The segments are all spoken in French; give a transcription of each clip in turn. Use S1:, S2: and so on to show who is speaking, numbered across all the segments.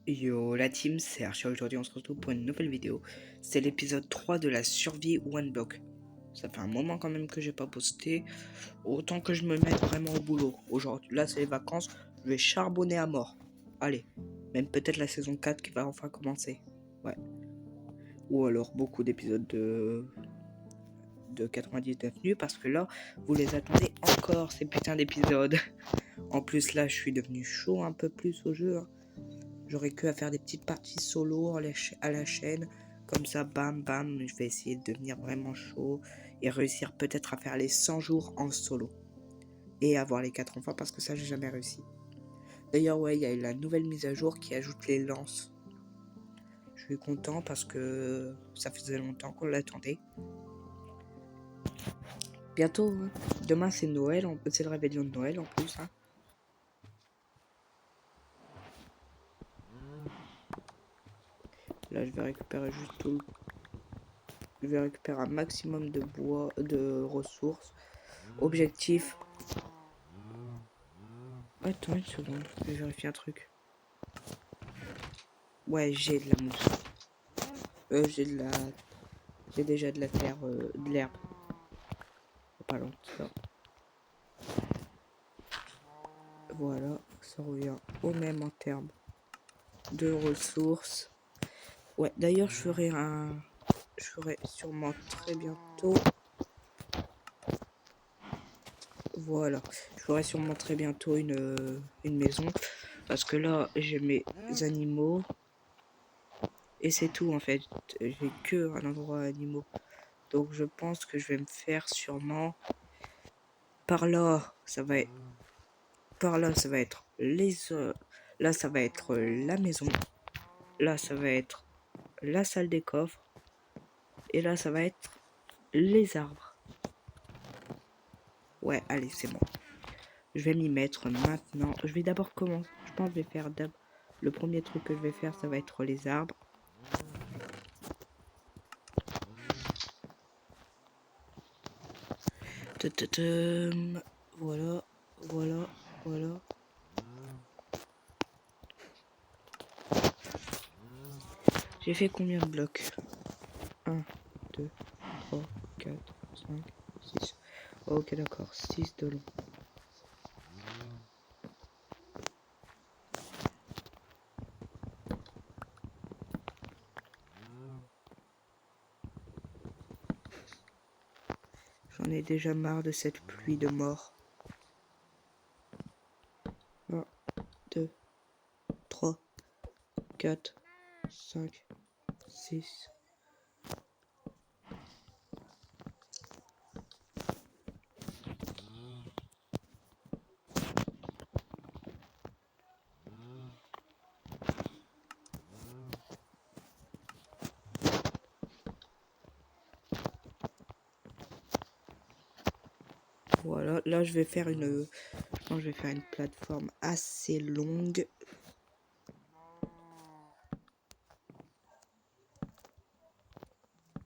S1: Yo la team, c'est Archie. Aujourd'hui on se retrouve pour une nouvelle vidéo. C'est l'épisode 3 de la survie One Block. Ça fait un moment quand même que j'ai pas posté. Autant que je me mette vraiment au boulot. Aujourd'hui, là c'est les vacances, je vais charbonner à mort. Allez, même peut-être la saison 4 qui va enfin commencer. Ouais. Ou alors beaucoup d'épisodes de 99 nuits parce que là, vous les attendez encore ces putains d'épisodes. En plus là, je suis devenu chaud un peu plus au jeu. J'aurais que à faire des petites parties solo à la chaîne. Comme ça, bam, bam, je vais essayer de devenir vraiment chaud et réussir peut-être à faire les 100 jours en solo. Et avoir les 4 enfants parce que ça, j'ai jamais réussi. D'ailleurs, ouais, il y a eu la nouvelle mise à jour qui ajoute les lances. Je suis content parce que ça faisait longtemps qu'on l'attendait. Bientôt, hein. Demain c'est Noël, c'est le réveillon de Noël en plus. Hein. Là, je vais récupérer juste tout le... Je vais récupérer un maximum de bois, de ressources. Objectif. Attends une seconde, je vais vérifier un truc. Ouais, j'ai de la mousse. J'ai déjà de la terre, de l'herbe. Pas longtemps. Ça. Voilà, ça revient au même en termes de ressources. Ouais, d'ailleurs, je ferai sûrement très bientôt. Voilà, je ferai sûrement très bientôt une maison. Parce que là, j'ai mes animaux. Et c'est tout en fait. J'ai que un endroit animaux. Donc je pense que je vais me faire sûrement. Par là, ça va être. Par là, ça va être les. Là, ça va être la maison. Là, ça va être la salle des coffres. Et là, ça va être les arbres. Ouais, allez, c'est bon. Je vais m'y mettre maintenant. Je vais d'abord commencer. Je pense que je vais faire d'abord. Le premier truc que je vais faire, ça va être les arbres. Voilà, voilà, voilà. J'ai fait combien de blocs? 1, 2, 3, 4, 5, 6. Ok, d'accord, 6 de long. J'en ai déjà marre de cette pluie de mort. 1, 2, 3, 4, 5, 6. Voilà, là je vais faire une... Je pense que je vais faire une plateforme assez longue.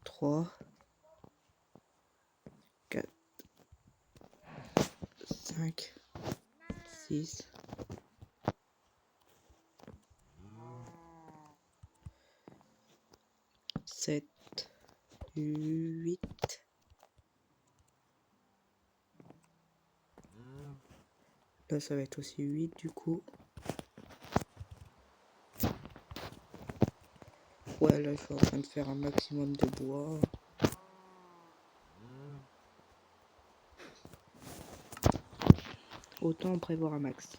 S1: Trois, 4, 5, 6, 7, 8. Là ça va être aussi 8 du coup. Ouais, là je suis en train de faire un maximum de bois. Autant en prévoir un max.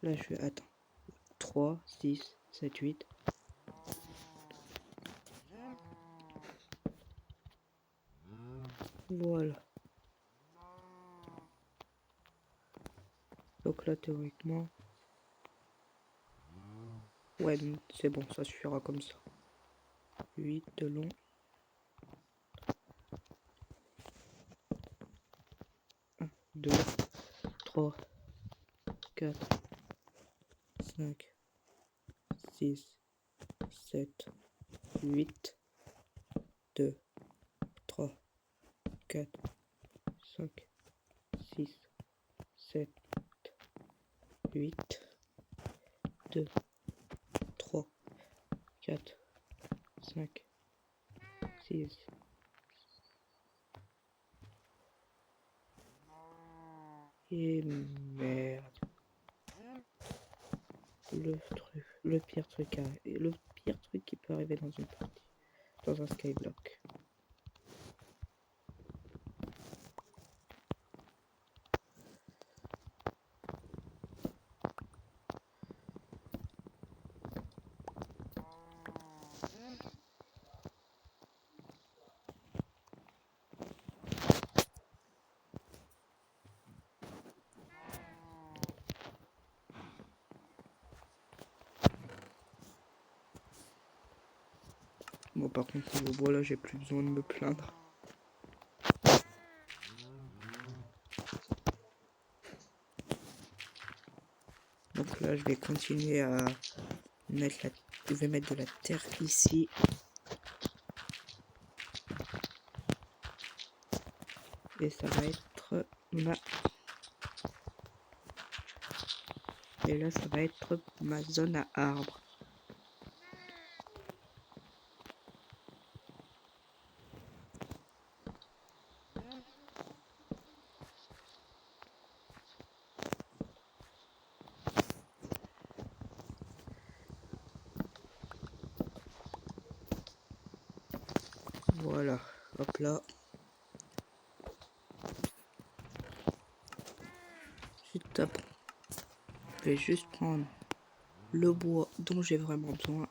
S1: Là je suis... Attends. 3, 6, 7, 8. Voilà. Donc là théoriquement... Ouais, c'est bon, ça suffira comme ça. 8 de long. 1, 2, 3, 4, 5, 6, 7, 8, 2, 3, 4, 5, 6, 7, 8. 2, 3, 4, 5, 6. Et merde. Le pire truc qui peut arriver dans une partie, dans un skyblock. Bon, par contre, niveau bois là, j'ai plus besoin de me plaindre. Donc là, je vais continuer à mettre je vais mettre de la terre ici. Et ça va être Et là, ça va être ma zone à arbres. Voilà, hop là. Je vais juste prendre le bois dont j'ai vraiment besoin.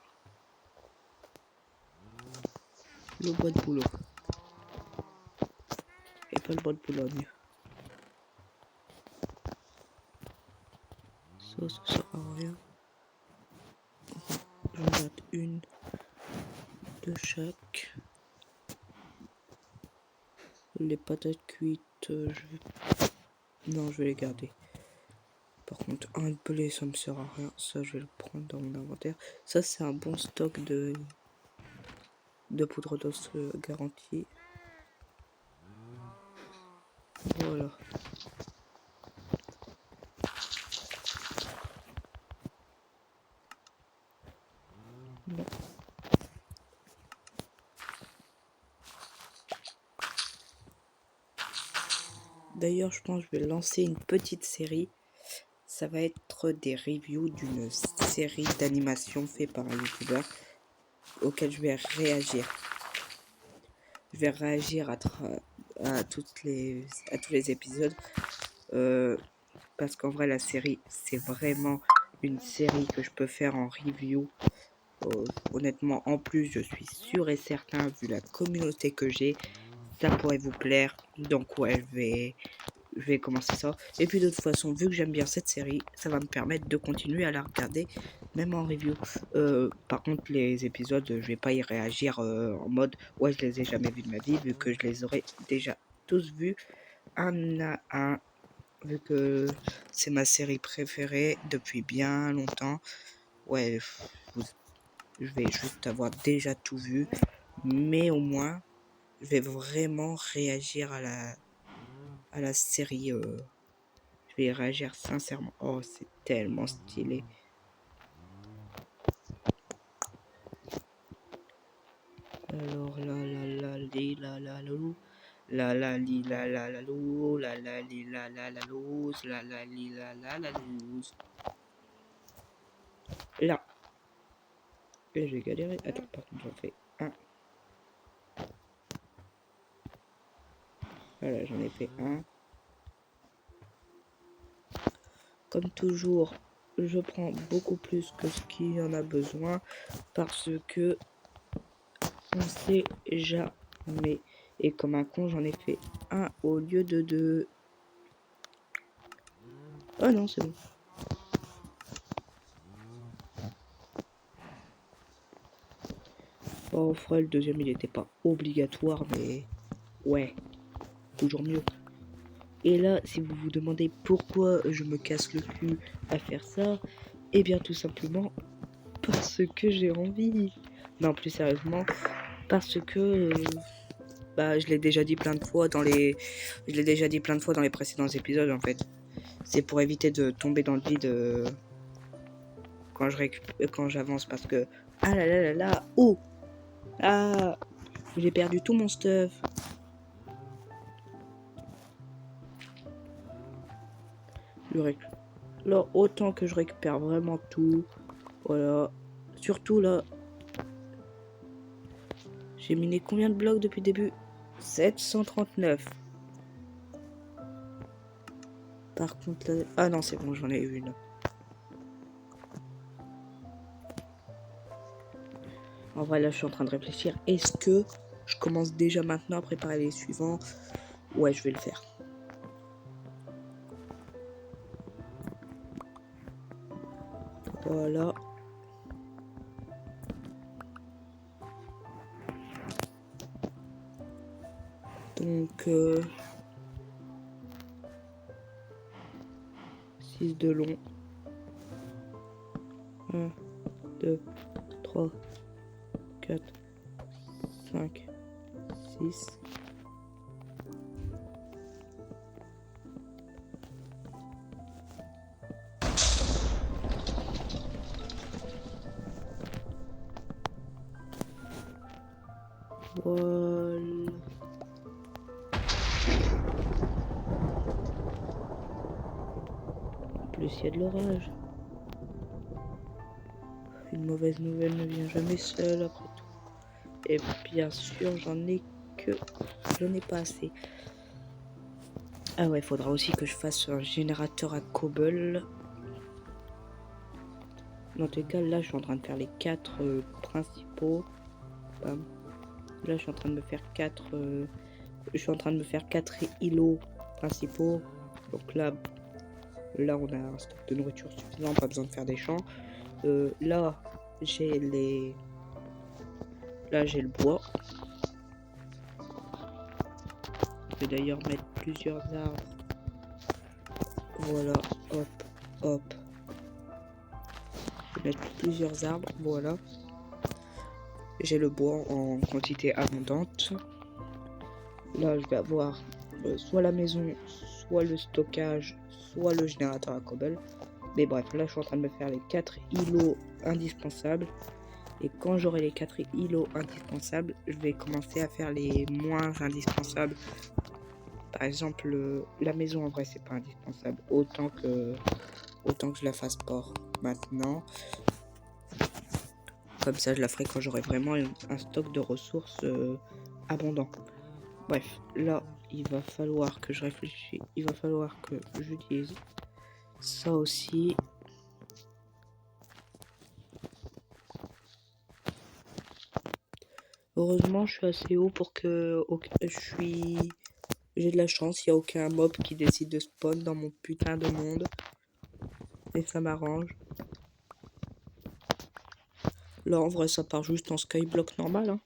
S1: Le bois de boulot. Et pas le bois de Boulogne. Ça sert à rien. J'en note une de chaque. Les patates cuites, non, je vais les garder. Par contre, un blé, ça me sert à rien. Ça, je vais le prendre dans mon inventaire. Ça, c'est un bon stock de poudre d'os garantie. Voilà. Bon. D'ailleurs, je pense que je vais lancer une petite série. Ça va être des reviews d'une série d'animation faite par un youtubeur auquel je vais réagir. Je vais réagir à tous les épisodes. Parce qu'en vrai, la série, c'est vraiment une série que je peux faire en review. Honnêtement, en plus, je suis sûr et certain, vu la communauté que j'ai, ça pourrait vous plaire. Donc ouais, je vais commencer ça. Et puis de toute façon, vu que j'aime bien cette série, ça va me permettre de continuer à la regarder, même en review. Par contre, les épisodes, je vais pas y réagir en mode ouais, je les ai jamais vus de ma vie, vu que je les aurais déjà tous vus un à un, vu que c'est ma série préférée depuis bien longtemps. Ouais, je vais juste avoir déjà tout vu, mais au moins, je vais vraiment réagir à la série. Je vais y réagir sincèrement. Oh, c'est tellement stylé. Alors la li la lou, la li la louse, la li la louse. Là. Et j'ai galéré. Attends, par contre, j'en fais un. Voilà, j'en ai fait un. Comme toujours, je prends beaucoup plus que ce qu'il y en a besoin parce que on sait jamais. Et comme un con, j'en ai fait un au lieu de deux. Oh non, c'est bon. Oh, frère, le deuxième, il n'était pas obligatoire, mais ouais, toujours mieux. Et là, si vous vous demandez pourquoi je me casse le cul à faire ça, eh bien tout simplement parce que j'ai envie. Non, plus sérieusement, parce que je l'ai déjà dit plein de fois dans les précédents épisodes en fait. C'est pour éviter de tomber dans le vide quand j'avance parce que... Ah là là là là. Oh. Ah. J'ai perdu tout mon stuff. Là, autant que je récupère vraiment tout. Voilà. Surtout là. J'ai miné combien de blocs depuis le début? 739. Par contre là... Ah non, c'est bon, j'en ai une. En vrai, là, je suis en train de réfléchir. Est-ce que je commence déjà maintenant à préparer les suivants? Ouais, je vais le faire. Voilà. Donc, 6 de long. 1, 2, 3, 4, 5, 6. Voilà. En plus, il y a de l'orage. Une mauvaise nouvelle ne vient jamais seule après tout. Et bien sûr, j'en ai pas assez. Ah ouais, faudra aussi que je fasse un générateur à cobble. Dans tous les cas, là, je suis en train de faire les 4 principaux. Bam. Là, je suis en train de me faire 4 îlots principaux. Donc là, on a un stock de nourriture suffisant, pas besoin de faire des champs. Là, j'ai le bois. Je vais d'ailleurs mettre plusieurs arbres. Voilà, hop, hop. Je vais mettre plusieurs arbres, voilà. J'ai le bois en quantité abondante. Là, je vais avoir soit la maison, soit le stockage, soit le générateur à cobble. Mais bref, là, je suis en train de me faire les 4 îlots indispensables. Et quand j'aurai les 4 îlots indispensables, je vais commencer à faire les moins indispensables. Par exemple, la maison, en vrai, c'est pas indispensable. Autant que je la fasse pas maintenant. Comme ça, je la ferai quand j'aurai vraiment un stock de ressources abondant. Bref, là, il va falloir que je réfléchisse. Il va falloir que j'utilise ça aussi. Heureusement, je suis assez haut pour que j'ai de la chance. Il n'y a aucun mob qui décide de spawn dans mon putain de monde. Et ça m'arrange. Là, en vrai, ça part juste en skyblock normal. Hein.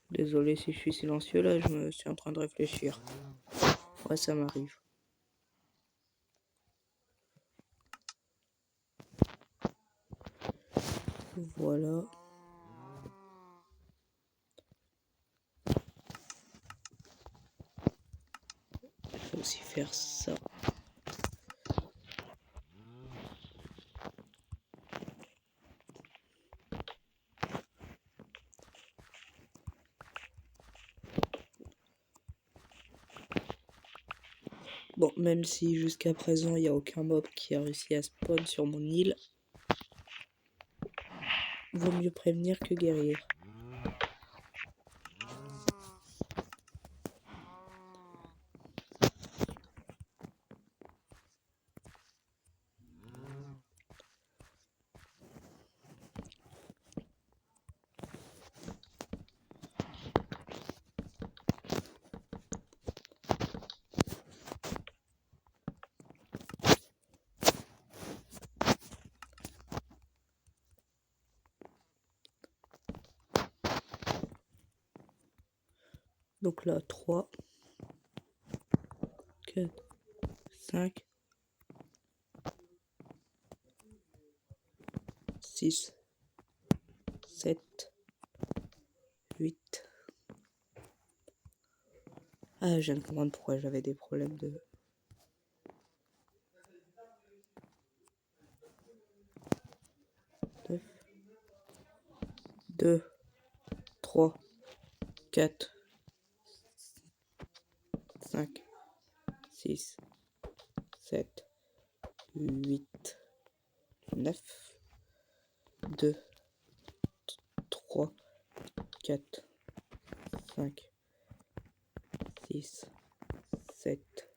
S1: Désolé si je suis silencieux là, je me suis en train de réfléchir. Ouais, ça m'arrive. Voilà. Je vais aussi faire ça. Bon, même si jusqu'à présent il n'y a aucun mob qui a réussi à spawn sur mon île, vaut mieux prévenir que guérir. Donc là, 3, 4, 5, 6, 7, 8. Ah, je viens de comprendre pourquoi j'avais des problèmes de... 9, 2, 3, 4, 5, 6, 7, 8, 9, 2, 3, 4, 5, 6, 7,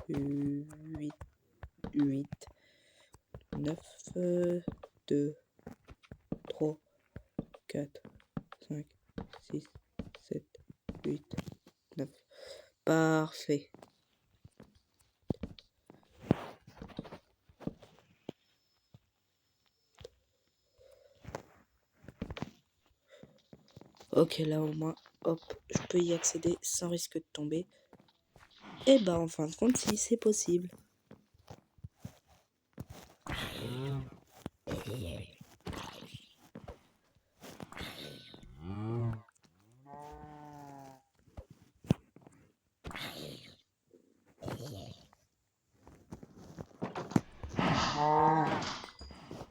S1: 8, 9, 2, 3, 4, 5, 6, 7, 8, 9. Parfait. Ok, là au moins, hop, je peux y accéder sans risque de tomber. Et bah en fin de compte, si c'est possible.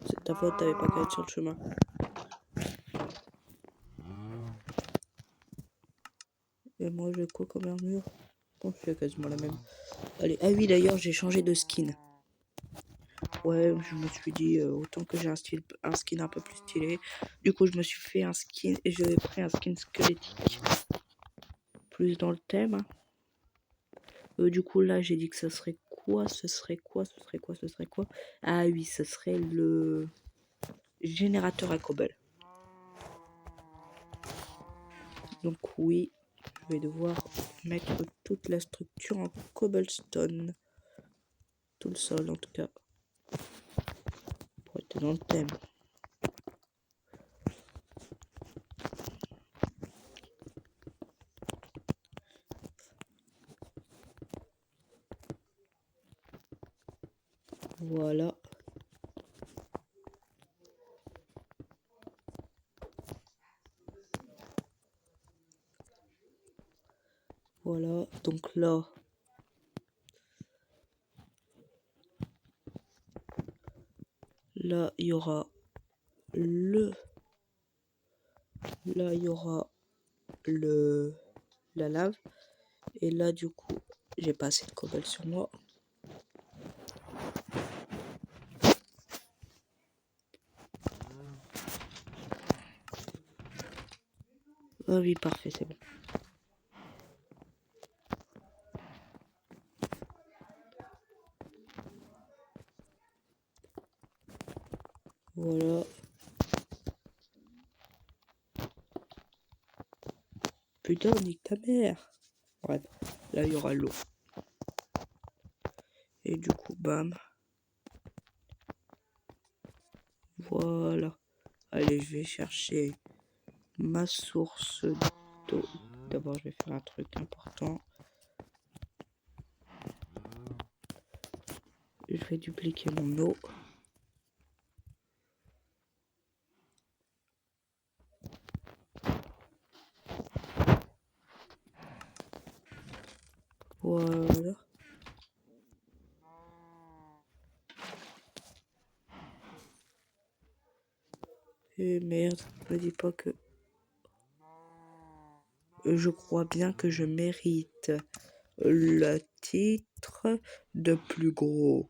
S1: C'est ta faute, t'avais pas qu'à être sur le chemin. Et moi, j'ai quoi comme armure? Bon, c'est quasiment la même. Allez, ah oui, d'ailleurs, j'ai changé de skin. Ouais, je me suis dit, autant que j'ai un skin un peu plus stylé. Du coup, je me suis fait un skin et j'ai pris un skin squelettique. Plus dans le thème. Du coup, là, j'ai dit que ce serait quoi? Ce serait quoi? Ah oui, ce serait le générateur à cobble. Donc oui, je vais devoir mettre toute la structure en cobblestone. Tout le sol, en tout cas. Pour être dans le thème. Voilà. Voilà, donc là, il y aura la lave. Et là, du coup, j'ai pas assez de cobble sur moi. Ah oui, parfait, c'est bon. Voilà. Putain, nique ta mère. Bref, là, il y aura l'eau. Et du coup, bam. Voilà. Allez, je vais chercher ma source d'eau. D'abord, je vais faire un truc important. Je vais dupliquer mon eau. Voilà. Et merde, me dis pas que... Je crois bien que je mérite le titre de plus gros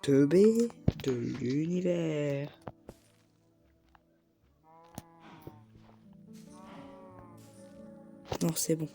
S1: teubé de l'univers. Non, c'est bon.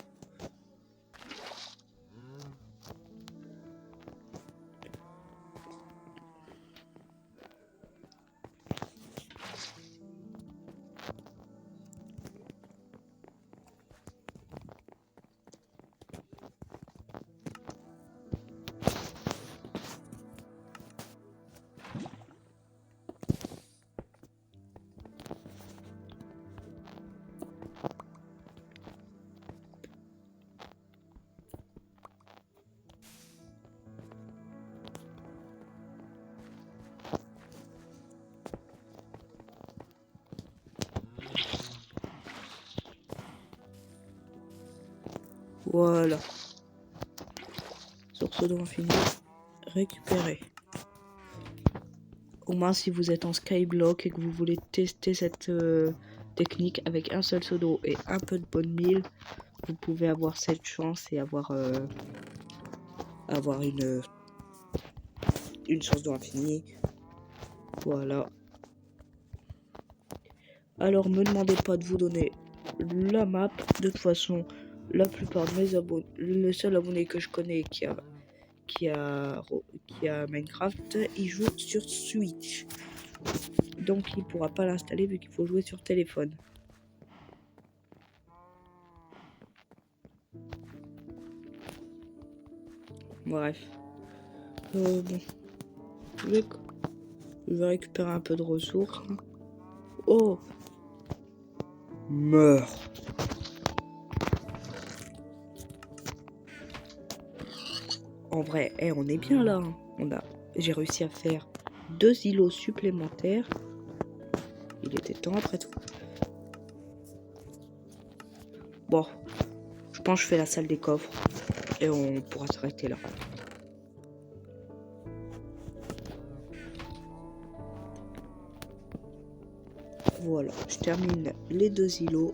S1: Voilà. Source d'eau infinie. Récupérer. Au moins, si vous êtes en skyblock et que vous voulez tester cette technique avec un seul seau d'eau et un peu de bonne mille, vous pouvez avoir cette chance et avoir une source d'eau infinie. Voilà. Alors, me demandez pas de vous donner la map. De toute façon, la plupart de mes abonnés, le seul abonné que je connais qui a Minecraft, il joue sur Switch. Donc, il pourra pas l'installer vu qu'il faut jouer sur téléphone. Bref. Bon. Je vais récupérer un peu de ressources. Oh! Meurs! En vrai, on est bien là. J'ai réussi à faire 2 îlots supplémentaires. Il était temps après tout. Bon, je pense que je fais la salle des coffres et on pourra s'arrêter là. Voilà, je termine les 2 îlots.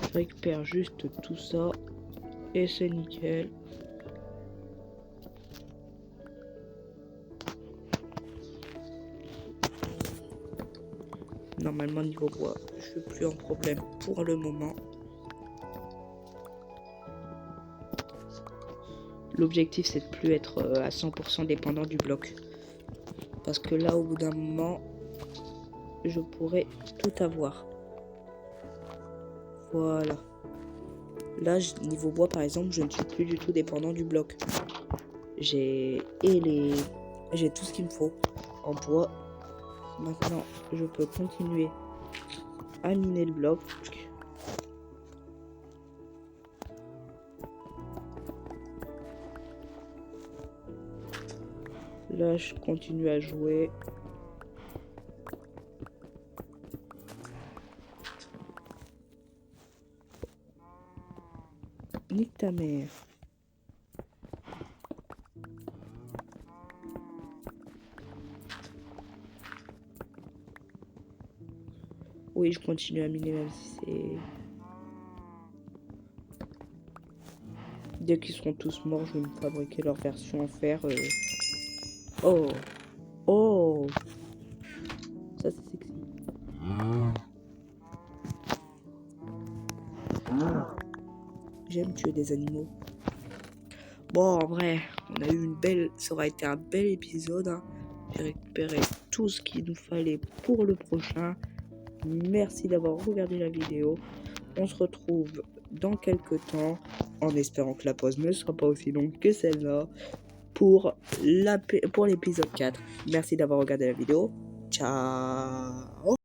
S1: Je récupère juste tout ça et c'est nickel. Normalement niveau bois, je suis plus en problème pour le moment. L'objectif c'est de plus être à 100% dépendant du bloc. Parce que là au bout d'un moment, je pourrais tout avoir. Voilà. Là niveau bois par exemple, je ne suis plus du tout dépendant du bloc. J'ai tout ce qu'il me faut en bois. Maintenant je peux continuer à miner le bloc. Là, je continue à jouer. Nique ta mère. Oui, je continue à miner même si c'est... Dès qu'ils seront tous morts, je vais me fabriquer leur version en fer. Oh! Oh! Ça, c'est sexy. J'aime tuer des animaux. Bon, en vrai, on a eu ça aura été un bel épisode. Hein. J'ai récupéré tout ce qu'il nous fallait pour le prochain. Merci d'avoir regardé la vidéo. On se retrouve dans quelques temps, en espérant que la pause ne sera pas aussi longue que celle-là, pour l'épisode 4. Merci d'avoir regardé la vidéo. Ciao!